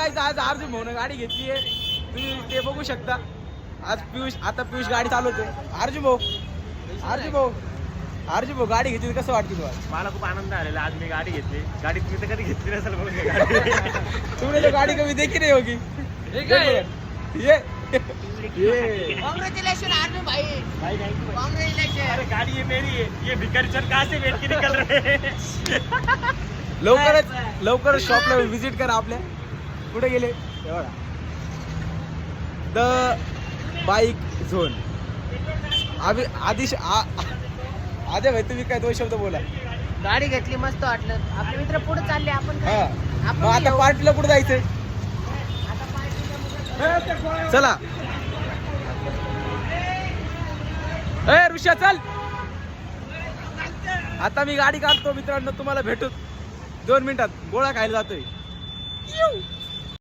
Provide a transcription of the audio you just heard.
Guys आज अर्जुन भाऊन गाडी घेतली आहे, तुम्ही ते बघू शकता. आज पियुष गाडी चालवतोय. अर्जुन भाऊ गाडी घेतली कसं वाटतं तुम्हाला? मला खूप आनंद आलेला आज मी गाडी घेतली. गाडी तुम्ही तर कधी घेतली नसेल म्हणून तुमने तो गाड़ी कभी देखी नहीं होगी. ये कांग्रेचुलेशन अर्जुन भाई. कांग्रेचुलेशन. अरे गाड़ी ये मेरी है. ये भिखारी चल कहाँ से बैठ के निकल रहे हैं. लवकरच शॉपला विजिट करा आपल्या. कुठे गेले द बाईक झोन. आदे भाई तुम्ही काय 2 शब्द बोला. गाडी घेतली मस्त वाटलं. आपले मित्र पुढे चालले आपण हा काय मग आता पार्टीला कुठे जायचंय? चला ए ऋषा चल. आता मी गाडी काढतो मित्रांनो, तुम्हाला भेटू 2 मिनिटात. गोळा खायला जातोय.